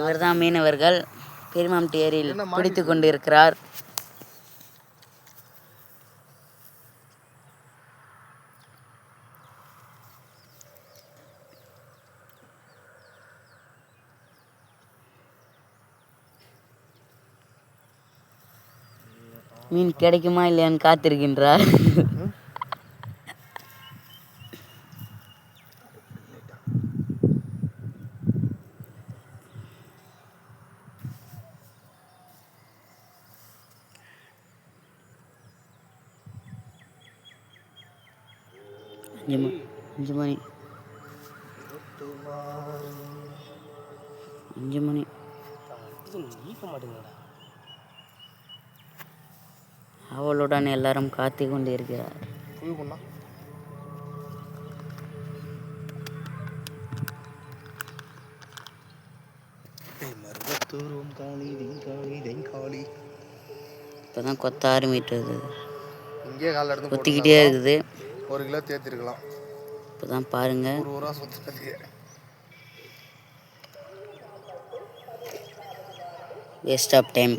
இவர்தான் மீனவர்கள் பெருமாம்டி ஏரியில் பிடித்து கொண்டிருக்கிறார். மீன் கிடைக்குமா இல்லையான்னு காத்திருக்கின்றார். அஞ்சு மணி அவளுடன் எல்லாரும் காத்து கொண்டிருக்கிறார். இப்பதான் கொத்த ஆரம்பிட்டது. கொத்திக்கிட்டே இருக்குது. 1 கிலோ தேத்திருக்கலாம். இப்பதான் பாருங்க. Waste of time.